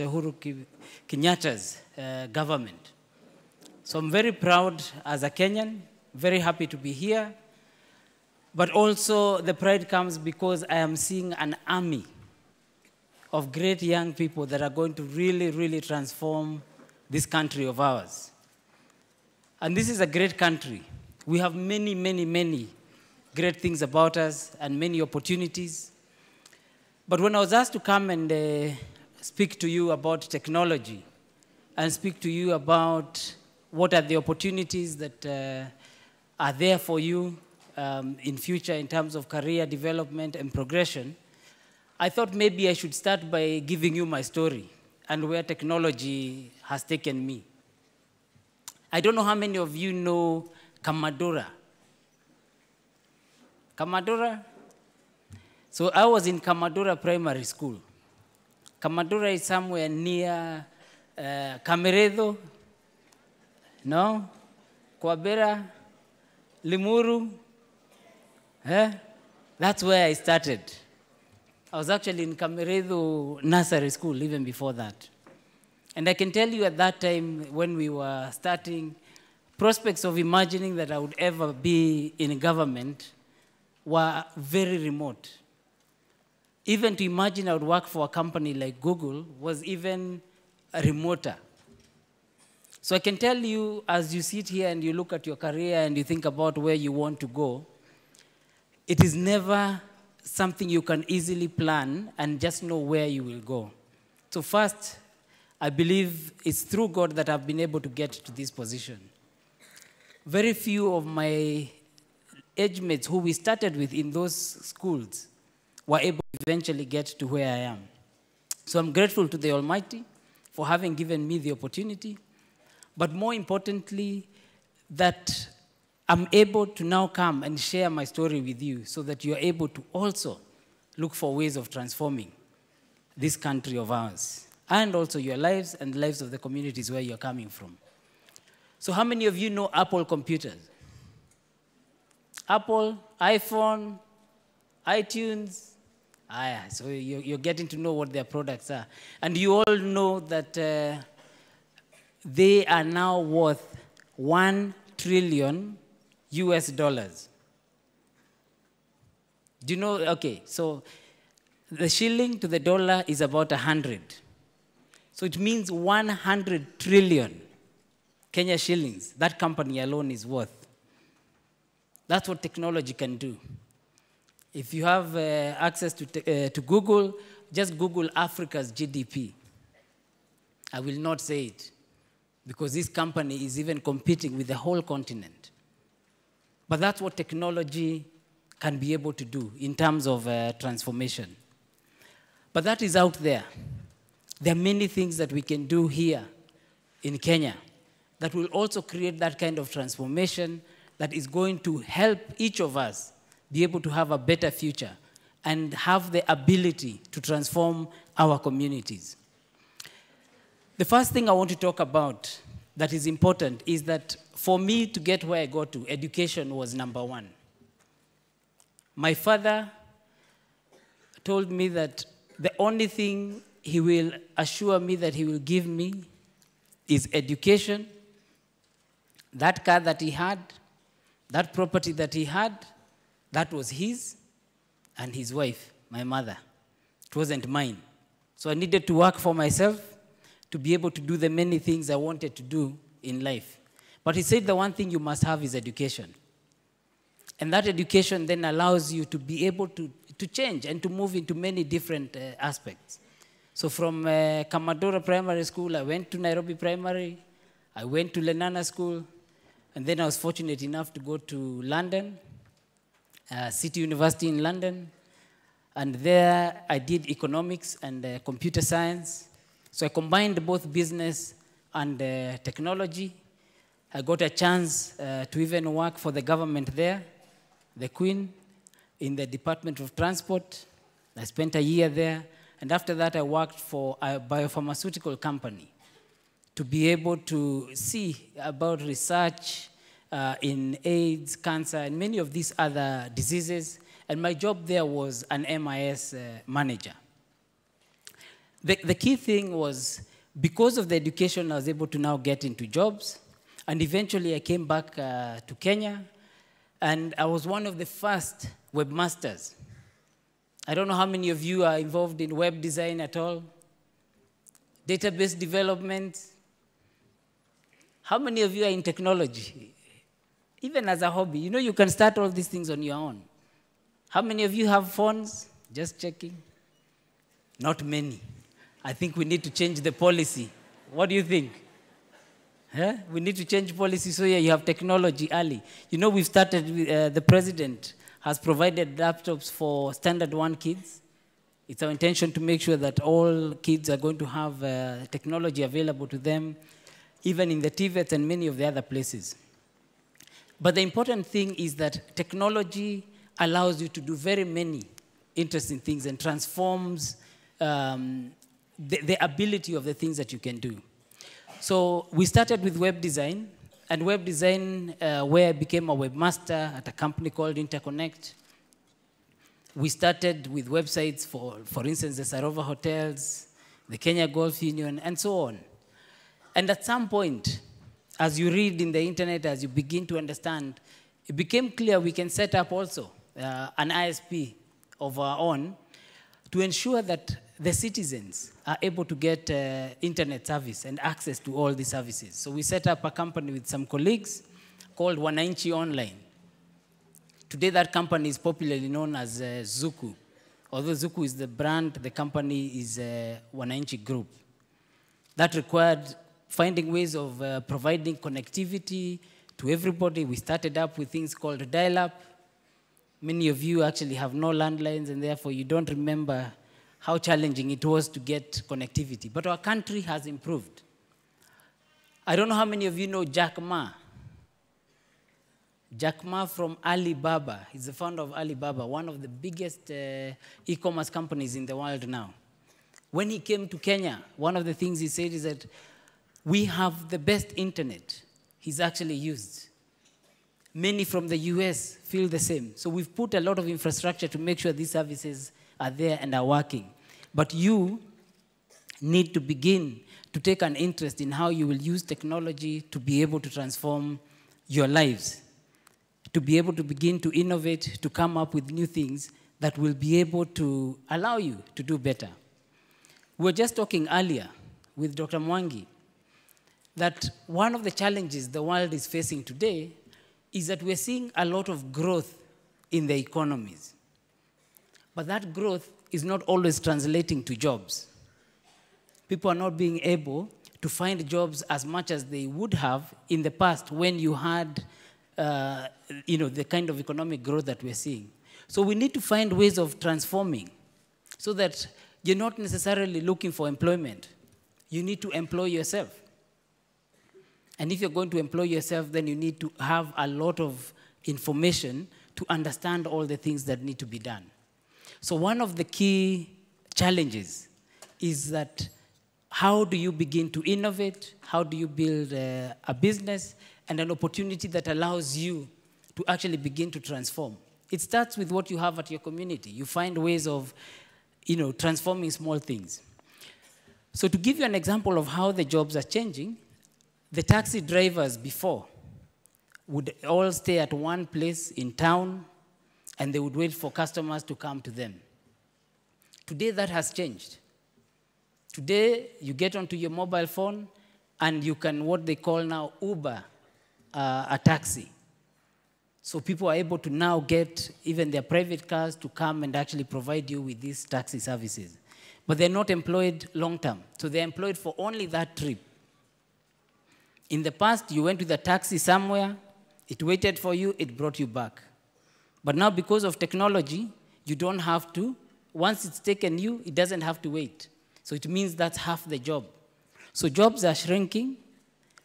Uhuru Kenyatta's government. So I'm very proud as a Kenyan, very happy to be here. But also the pride comes because I am seeing an army of great young people that are going to really, really transform this country of ours. And this is a great country. We have many, many, many great things about us and many opportunities. But when I was asked to come and speak to you about technology and speak to you about what are the opportunities that are there for you in future in terms of career development and progression, I thought maybe I should start by giving you my story and where technology has taken me. I don't know how many of you know Kamadura. Kamadura? So I was in Kamadura Primary School. Kamadura is somewhere near Kameredo, no? Kwabera, Limuru. That's where I started. I was actually in Kameredo Nursery School even before that. And I can tell you at that time when we were starting, prospects of imagining that I would ever be in government were very remote. Even to imagine I would work for a company like Google was even remoter. So I can tell you, as you sit here and you look at your career and you think about where you want to go, it is never something you can easily plan and just know where you will go. So first, I believe it's through God that I've been able to get to this position. Very few of my age mates who we started with in those schools were able to eventually get to where I am. So I'm grateful to the Almighty for having given me the opportunity, but more importantly, that I'm able to now come and share my story with you so that you're able to also look for ways of transforming this country of ours, and also your lives and the lives of the communities where you're coming from. So how many of you know Apple computers? Apple, iPhone, iTunes. So you're getting to know what their products are. And you all know that they are now worth $1 trillion. Do you know? Okay, so the shilling to the dollar is about 100. So it means 100 trillion Kenya shillings that company alone is worth. That's what technology can do. If you have access to Google, just Google Africa's GDP. I will not say it, because this company is even competing with the whole continent. But that's what technology can be able to do in terms of transformation. But that is out there. There are many things that we can do here in Kenya that will also create that kind of transformation that is going to help each of us be able to have a better future and have the ability to transform our communities. The first thing I want to talk about that is important is that for me to get where I got to, education was number one. My father told me that the only thing he will assure me that he will give me is education. That car that he had, that property that he had, that was his and his wife, my mother. It wasn't mine. So I needed to work for myself to be able to do the many things I wanted to do in life. But he said the one thing you must have is education. And that education then allows you to be able to change and to move into many different aspects. So from Kamadura Primary School, I went to Nairobi Primary, I went to Lenana School, and then I was fortunate enough to go to London, City University in London, and there I did economics and computer science. So I combined both business and technology. I got a chance to even work for the government there, the Queen, in the Department of Transport. I spent a year there, and after that I worked for a biopharmaceutical company to be able to see about research in AIDS, cancer, and many of these other diseases. And my job there was an MIS manager. The key thing was, because of the education, I was able to now get into jobs. And eventually I came back to Kenya, and I was one of the first webmasters. I don't know how many of you are involved in web design at all, database development. How many of you are in technology? Even as a hobby, you know you can start all these things on your own. How many of you have phones? Just checking. Not many. I think we need to change the policy. What do you think? Huh? We need to change policy so you have technology early. You know, we've started, the president has provided laptops for standard 1 kids. It's our intention to make sure that all kids are going to have technology available to them, even in the TVETs and many of the other places. But the important thing is that technology allows you to do very many interesting things and transforms the ability of the things that you can do. So we started with web design, and web design, where I became a webmaster at a company called Interconnect. We started with websites for instance, the Sarova Hotels, the Kenya Golf Union, and so on. And at some point, as you read in the internet, as you begin to understand, it became clear we can set up also an ISP of our own to ensure that the citizens are able to get internet service and access to all the services. So we set up a company with some colleagues called Wananchi Online. Today that company is popularly known as Zuku. Although Zuku is the brand, the company is Wananchi Group. That required finding ways of providing connectivity to everybody. We started up with things called dial-up. Many of you actually have no landlines, and therefore you don't remember how challenging it was to get connectivity. But our country has improved. I don't know how many of you know Jack Ma. Jack Ma from Alibaba. He's the founder of Alibaba, one of the biggest e-commerce companies in the world now. When he came to Kenya, one of the things he said is that we have the best internet he's actually used. Many from the US feel the same. So we've put a lot of infrastructure to make sure these services are there and are working. But you need to begin to take an interest in how you will use technology to be able to transform your lives, to be able to begin to innovate, to come up with new things that will be able to allow you to do better. We were just talking earlier with Dr. Mwangi that one of the challenges the world is facing today is that we're seeing a lot of growth in the economies. But that growth is not always translating to jobs. People are not being able to find jobs as much as they would have in the past when you had the kind of economic growth that we're seeing. So we need to find ways of transforming so that you're not necessarily looking for employment. You need to employ yourself. And if you're going to employ yourself, then you need to have a lot of information to understand all the things that need to be done. So one of the key challenges is that how do you begin to innovate? How do you build a business and an opportunity that allows you to actually begin to transform? It starts with what you have at your community. You find ways of transforming small things. So to give you an example of how the jobs are changing, the taxi drivers before would all stay at one place in town, and they would wait for customers to come to them. Today, that has changed. Today, you get onto your mobile phone, and you can, what they call now, Uber a taxi. So people are able to now get even their private cars to come and actually provide you with these taxi services. But they're not employed long term. So they're employed for only that trip. In the past, you went with a taxi somewhere, it waited for you, it brought you back. But now, because of technology, you don't have to. Once it's taken you, it doesn't have to wait. So it means that's half the job. So jobs are shrinking,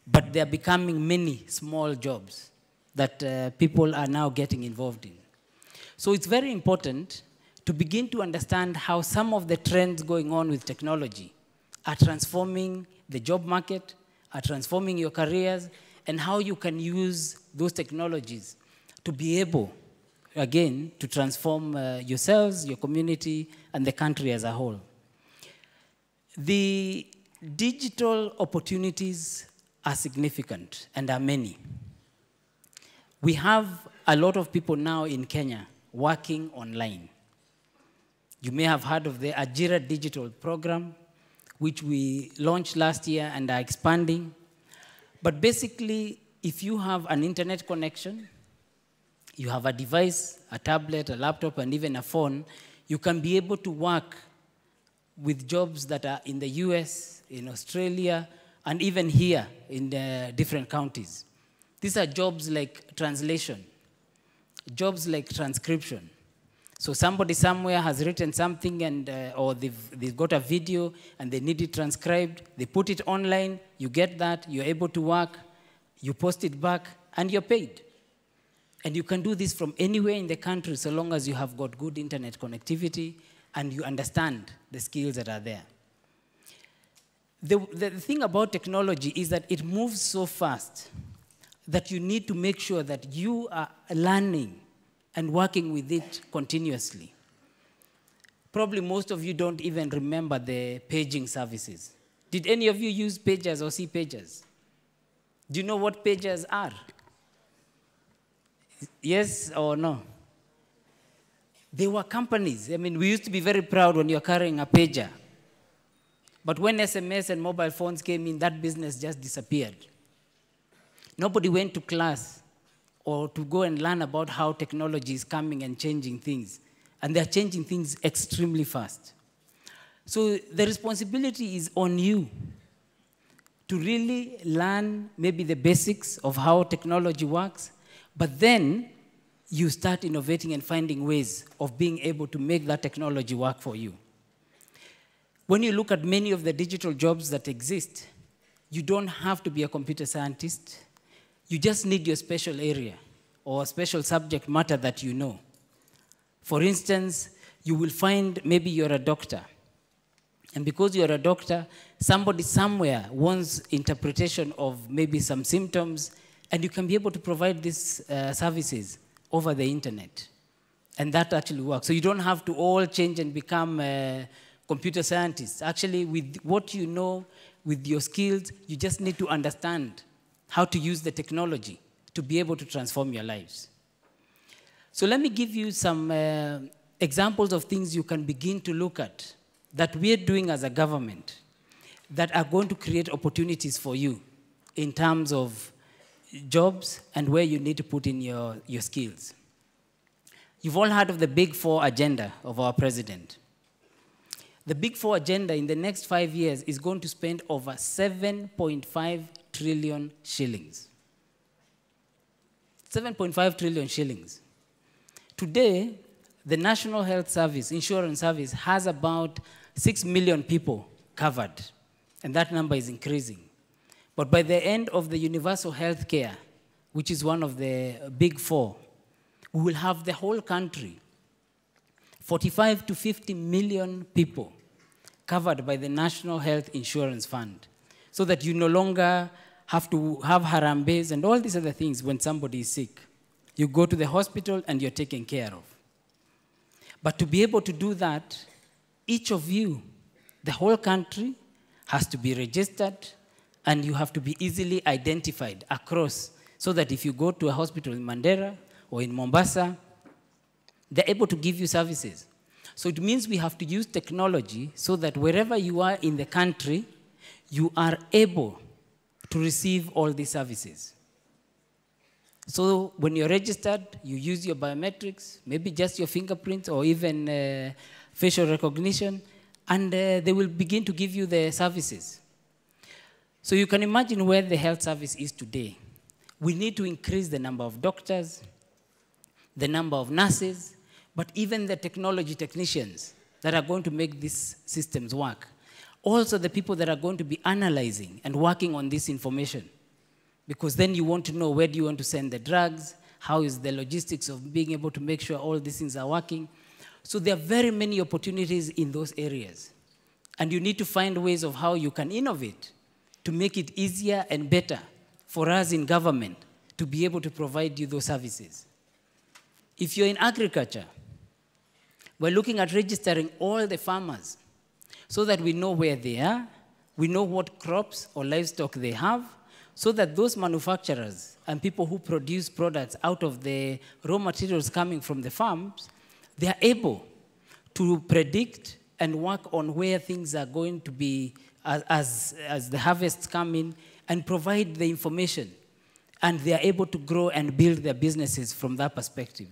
but they're becoming many small jobs that people are now getting involved in. So it's very important to begin to understand how some of the trends going on with technology are transforming the job market, are transforming your careers, and how you can use those technologies to be able, again, to transform yourselves, your community, and the country as a whole. The digital opportunities are significant and are many. We have a lot of people now in Kenya working online. You may have heard of the Ajira Digital Program, which we launched last year and are expanding. But basically, if you have an internet connection, you have a device, a tablet, a laptop, and even a phone, you can be able to work with jobs that are in the US, in Australia, and even here in the different counties. These are jobs like translation, jobs like transcription. So somebody somewhere has written something and, or they've got a video and they need it transcribed. They put it online, you get that, you're able to work, you post it back, and you're paid. And you can do this from anywhere in the country so long as you have got good internet connectivity and you understand the skills that are there. The thing about technology is that it moves so fast that you need to make sure that you are learning and working with it continuously. Probably most of you don't even remember the paging services. Did any of you use pagers or see pagers? Do you know what pagers are? Yes or no? They were companies. I mean, we used to be very proud when you're carrying a pager. But when SMS and mobile phones came in, that business just disappeared. Nobody went to class or to go and learn about how technology is coming and changing things. And they're changing things extremely fast. So the responsibility is on you to really learn maybe the basics of how technology works, but then you start innovating and finding ways of being able to make that technology work for you. When you look at many of the digital jobs that exist, you don't have to be a computer scientist. You just need your special area or a special subject matter that you know. For instance, you will find maybe you're a doctor. And because you're a doctor, somebody somewhere wants interpretation of maybe some symptoms, and you can be able to provide these services over the internet. And that actually works. So you don't have to all change and become computer scientists. Actually, with what you know, with your skills, you just need to understand how to use the technology to be able to transform your lives. So let me give you some examples of things you can begin to look at that we're doing as a government that are going to create opportunities for you in terms of jobs and where you need to put in your skills. You've all heard of the Big Four agenda of our president. The Big Four agenda in the next 5 years is going to spend over 7.5 trillion shillings. 7.5 trillion shillings. Today, the National Health Service, Insurance Service, has about 6 million people covered, and that number is increasing. But by the end of the universal health care, which is one of the Big Four, we will have the whole country, 45 to 50 million people covered by the National Health Insurance Fund, so that you no longer have to have harambes and all these other things when somebody is sick. You go to the hospital and you're taken care of. But to be able to do that, each of you, the whole country, has to be registered, and you have to be easily identified across, so that if you go to a hospital in Mandera or in Mombasa, they're able to give you services. So it means we have to use technology so that wherever you are in the country, you are able to receive all these services. So when you're registered, you use your biometrics, maybe just your fingerprints or even facial recognition, and they will begin to give you the services. So you can imagine where the health service is today. We need to increase the number of doctors, the number of nurses, but even the technology technicians that are going to make these systems work. Also the people that are going to be analyzing and working on this information. Because then you want to know where do you want to send the drugs, how is the logistics of being able to make sure all these things are working. So there are very many opportunities in those areas. And you need to find ways of how you can innovate to make it easier and better for us in government to be able to provide you those services. If you're in agriculture, we're looking at registering all the farmers so that we know where they are, we know what crops or livestock they have, so that those manufacturers and people who produce products out of the raw materials coming from the farms, they are able to predict and work on where things are going to be as the harvests come in, and provide the information. And they are able to grow and build their businesses from that perspective.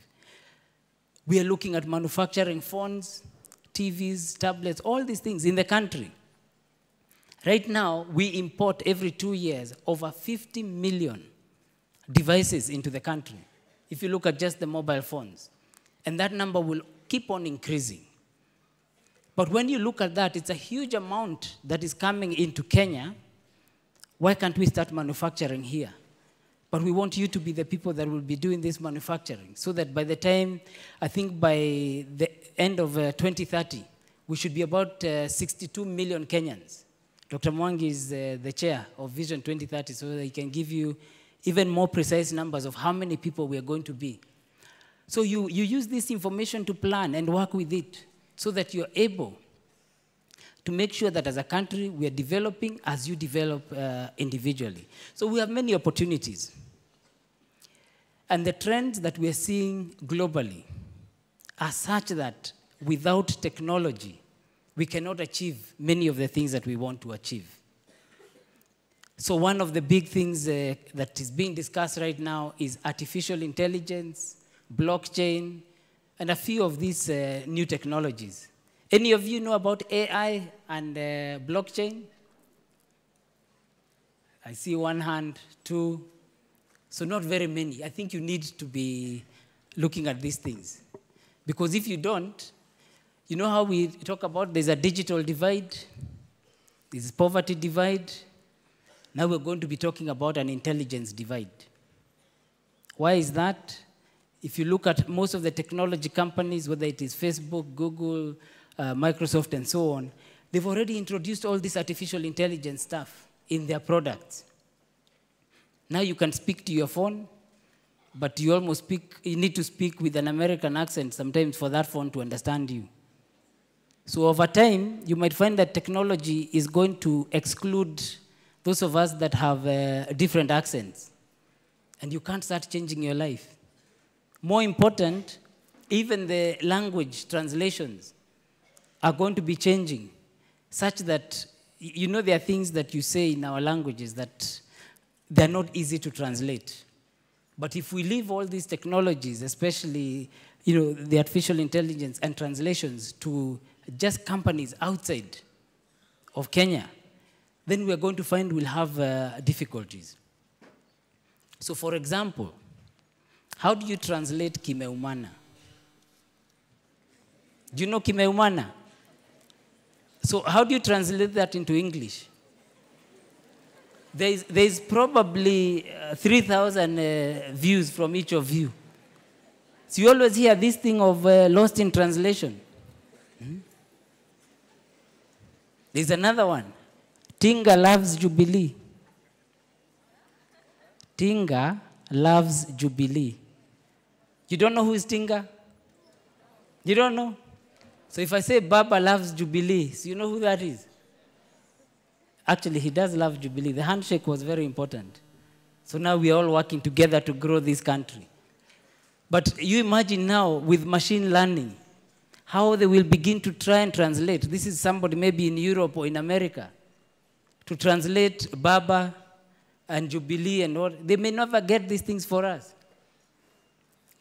We are looking at manufacturing phones, TVs, tablets, all these things in the country. Right now, we import every 2 years over 50 million devices into the country, if you look at just the mobile phones. And that number will keep on increasing. But when you look at that, it's a huge amount that is coming into Kenya. Why can't we start manufacturing here? But we want you to be the people that will be doing this manufacturing, so that by the time, I think by the end of 2030, we should be about 62 million Kenyans. Dr. Mwangi is the chair of Vision 2030, so that he can give you even more precise numbers of how many people we are going to be. So you use this information to plan and work with it, so that you're able to make sure that as a country we are developing as you develop individually. So we have many opportunities. And the trends that we are seeing globally are such that without technology, we cannot achieve many of the things that we want to achieve. So one of the big things that is being discussed right now is artificial intelligence, blockchain, and a few of these new technologies. Any of you know about AI and blockchain? I see one hand, two. So not very many. I think you need to be looking at these things. Because if you don't, you know how we talk about there's a digital divide, there's poverty divide. Now we're going to be talking about an intelligence divide. Why is that? If you look at most of the technology companies, whether it is Facebook, Google, Microsoft, and so on, they've already introduced all this artificial intelligence stuff in their products. Now you can speak to your phone, but you need to speak with an American accent sometimes for that phone to understand you. So over time, you might find that technology is going to exclude those of us that have different accents. And you can't start changing your life. More important, even the language translations are going to be changing, such that, you know, there are things that you say in our languages that they're not easy to translate. But if we leave all these technologies, especially, you know, the artificial intelligence and translations, to just companies outside of Kenya, then we're going to find we'll have difficulties. So for example, how do you translate Kimeumana? Do you know Kimeumana? So how do you translate that into English? There's probably 3,000 views from each of you. So you always hear this thing of lost in translation. There's another one. Tinga loves Jubilee. Tinga loves Jubilee. You don't know who is Tinga? You don't know? So if I say Baba loves Jubilee, so you know who that is? Actually, he does love Jubilee. The handshake was very important. So now we are all working together to grow this country. But you imagine now with machine learning, how they will begin to try and translate. This is somebody maybe in Europe or in America, to translate Baba and Jubilee and all. They may never get these things for us,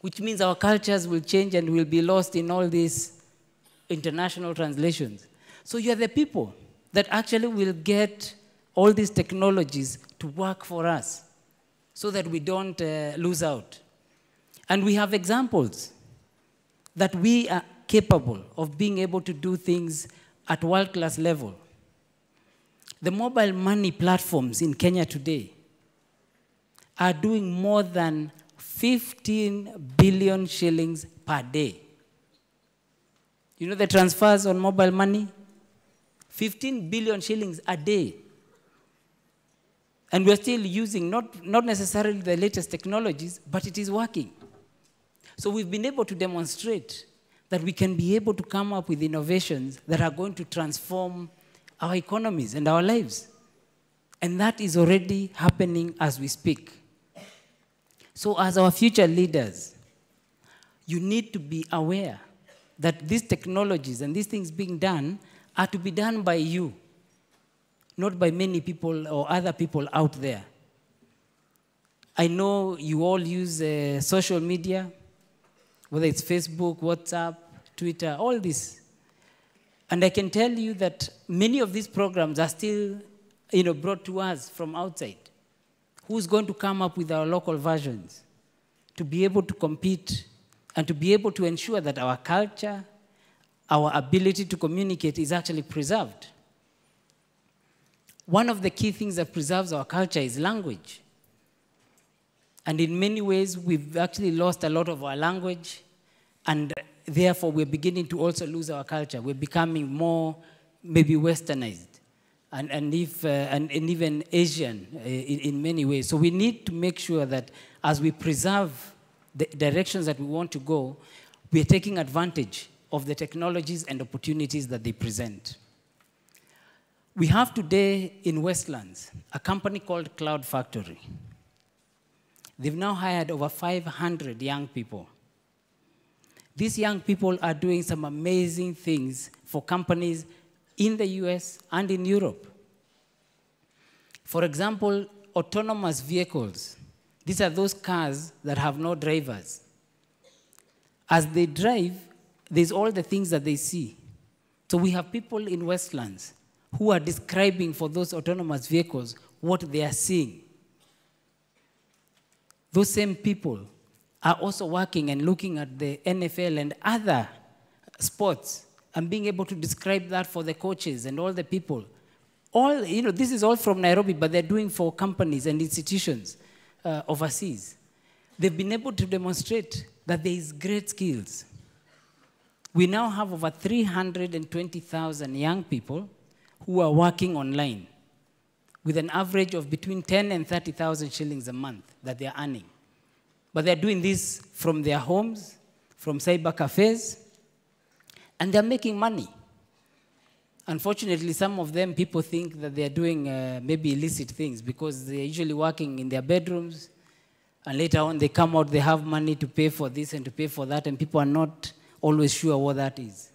which means our cultures will change and we'll be lost in all these international translations. So you're the people that actually will get all these technologies to work for us so that we don't lose out. And we have examples that we are capable of being able to do things at world-class level. The mobile money platforms in Kenya today are doing more than 15 billion shillings per day. You know the transfers on mobile money? 15 billion shillings a day. And we're still using not necessarily the latest technologies, but it is working. So we've been able to demonstrate that we can be able to come up with innovations that are going to transform our economies and our lives. And that is already happening as we speak. So as our future leaders, you need to be aware that these technologies and these things being done are to be done by you, not by many people or other people out there. I know you all use social media, whether it's Facebook, WhatsApp, Twitter, all this. And I can tell you that many of these programs are still brought to us from outside. Who's going to come up with our local versions to be able to compete and to be able to ensure that our culture, our ability to communicate is actually preserved? One of the key things that preserves our culture is language. And in many ways, we've actually lost a lot of our language, and therefore we're beginning to also lose our culture. We're becoming more maybe westernized and even Asian in many ways. So we need to make sure that as we preserve the directions that we want to go, we are taking advantage of the technologies and opportunities that they present. We have today in Westlands a company called Cloud Factory. They've now hired over 500 young people. These young people are doing some amazing things for companies in the US and in Europe. For example, autonomous vehicles. These are those cars that have no drivers. As they drive, there's all the things that they see. So we have people in Westlands who are describing for those autonomous vehicles what they are seeing. Those same people are also working and looking at the NFL and other sports and being able to describe that for the coaches and all the people. This is all from Nairobi, but they're doing for companies and institutions overseas. They've been able to demonstrate that there is great skills. We now have over 320,000 young people who are working online with an average of between 10 and 30,000 shillings a month that they're earning. But they're doing this from their homes, from cyber cafes, and they're making money. Unfortunately, some of them, people think that they're doing maybe illicit things because they're usually working in their bedrooms, and later on they come out, they have money to pay for this and to pay for that, and people are not always sure what that is.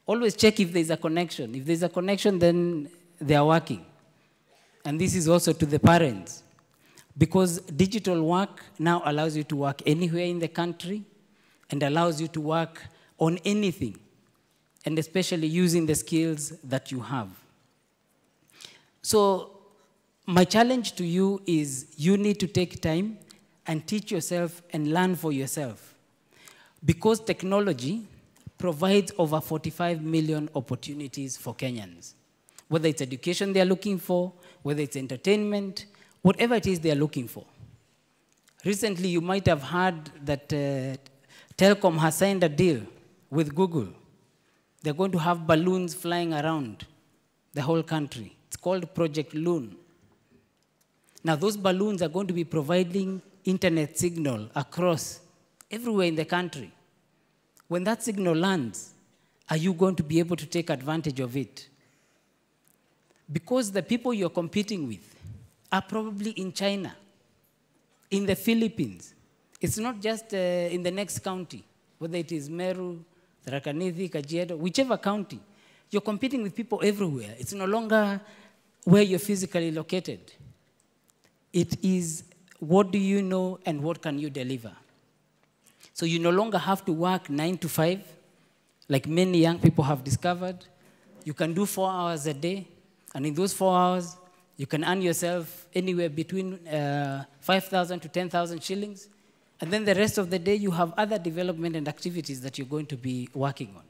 Always check if there's a connection. If there's a connection, then they are working. And this is also to the parents, because digital work now allows you to work anywhere in the country and allows you to work on anything, and especially using the skills that you have. So my challenge to you is you need to take time and teach yourself and learn for yourself, because technology provides over 45 million opportunities for Kenyans. Whether it's education they're looking for, whether it's entertainment, whatever it is they're looking for. Recently, you might have heard that Telkom has signed a deal with Google. They're going to have balloons flying around the whole country. It's called Project Loon. Now, those balloons are going to be providing internet signal across everywhere in the country. When that signal lands, are you going to be able to take advantage of it? Because the people you're competing with are probably in China, in the Philippines. It's not just in the next county, whether it is Meru, Tharaka Nithi, Kajiado, whichever county. You're competing with people everywhere. It's no longer where you're physically located. It is what do you know and what can you deliver. So you no longer have to work 9 to 5, like many young people have discovered. You can do 4 hours a day, and in those 4 hours, you can earn yourself anywhere between 5,000 to 10,000 shillings. And then the rest of the day, you have other development and activities that you're going to be working on.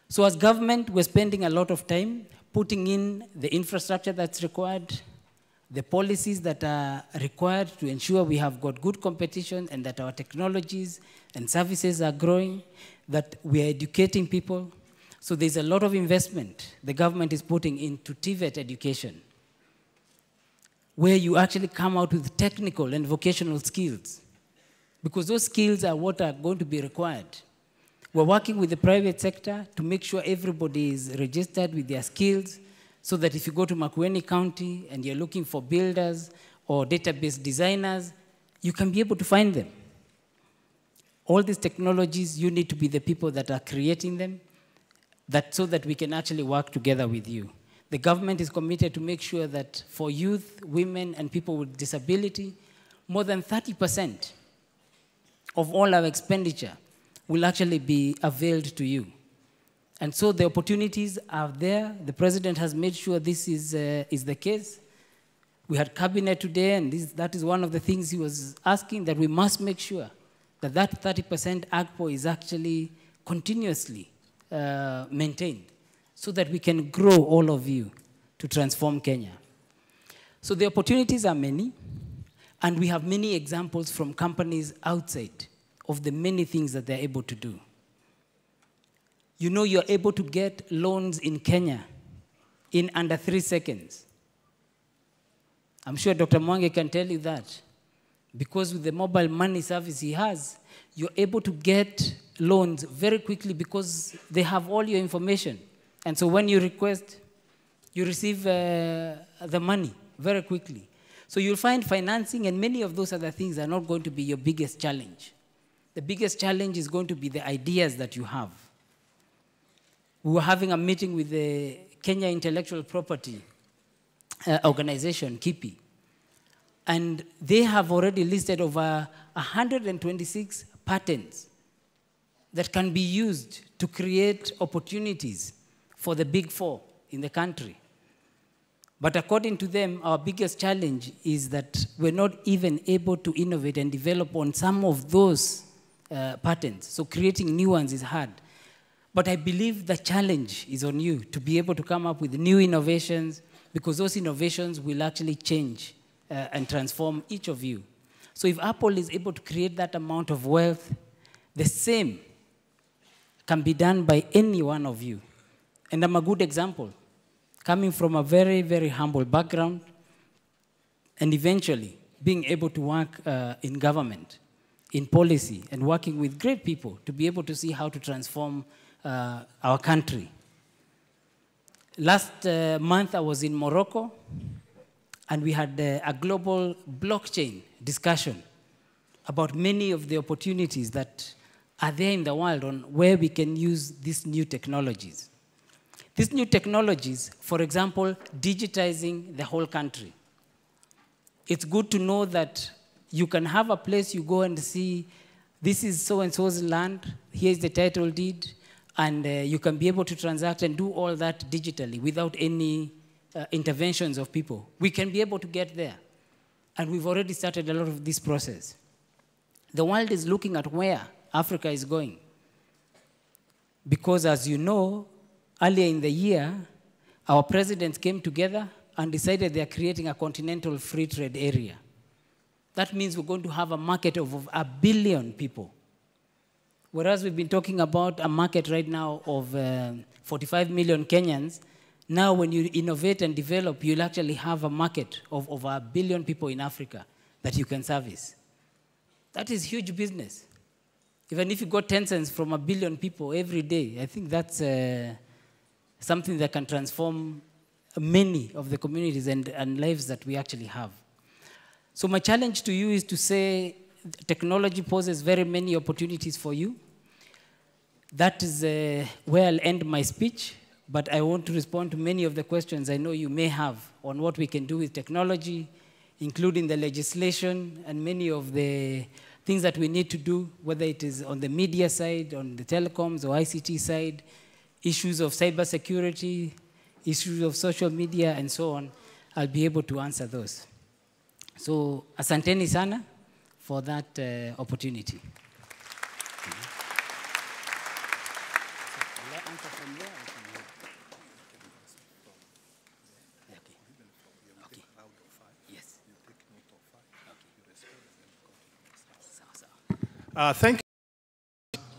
So as government, we're spending a lot of time putting in the infrastructure that's required, the policies that are required to ensure we have got good competition and that our technologies and services are growing, that we are educating people. So there's a lot of investment the government is putting into TVET education, where you actually come out with technical and vocational skills, because those skills are what are going to be required. We're working with the private sector to make sure everybody is registered with their skills, so that if you go to Makueni County and you're looking for builders or database designers, you can be able to find them. All these technologies, you need to be the people that are creating them, so that we can actually work together with you. The government is committed to make sure that for youth, women, and people with disability, more than 30% of all our expenditure will actually be availed to you. And so the opportunities are there. The president has made sure this is the case. We had cabinet today, and that is one of the things he was asking, that we must make sure that that 30% AGPO is actually continuously maintained, so that we can grow all of you to transform Kenya. So the opportunities are many, and we have many examples from companies outside of the many things that they're able to do. You know, you're able to get loans in Kenya in under 3 seconds. I'm sure Dr. Mwangi can tell you that. Because with the mobile money service he has, you're able to get loans very quickly because they have all your information. And so when you request, you receive the money very quickly. So you'll find financing and many of those other things are not going to be your biggest challenge. The biggest challenge is going to be the ideas that you have. We were having a meeting with the Kenya Intellectual Property Organization, KIPI, and they have already listed over 126 patents that can be used to create opportunities for the big four in the country. But according to them, our biggest challenge is that we're not even able to innovate and develop on some of those patents. So creating new ones is hard. But I believe the challenge is on you to be able to come up with new innovations, because those innovations will actually change and transform each of you. So if Apple is able to create that amount of wealth, the same can be done by any one of you. And I'm a good example, coming from a very, very humble background, and eventually being able to work in government, in policy, and working with great people to be able to see how to transform our country. Last month, I was in Morocco, and we had a global blockchain discussion about many of the opportunities that are there in the world on where we can use these new technologies. These new technologies, for example, digitizing the whole country. It's good to know that you can have a place you go and see, this is so-and-so's land, here's the title deed, and you can be able to transact and do all that digitally without any interventions of people. We can be able to get there. And we've already started a lot of this process. The world is looking at where Africa is going. Because as you know, earlier in the year, our presidents came together and decided they are creating a continental free trade area. That means we're going to have a market of 1 billion people. Whereas we've been talking about a market right now of 45 million Kenyans, now when you innovate and develop, you'll actually have a market of over 1 billion people in Africa that you can service. That is huge business. Even if you got 10 cents from 1 billion people every day, I think that's something that can transform many of the communities and lives that we actually have. So my challenge to you is to say technology poses very many opportunities for you. That is where I'll end my speech, but I want to respond to many of the questions I know you may have on what we can do with technology, including the legislation and many of the things that we need to do, whether it is on the media side, on the telecoms or ICT side, issues of cybersecurity, issues of social media, and so on. I'll be able to answer those. So, asanteni sana for that opportunity. Thank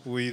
you.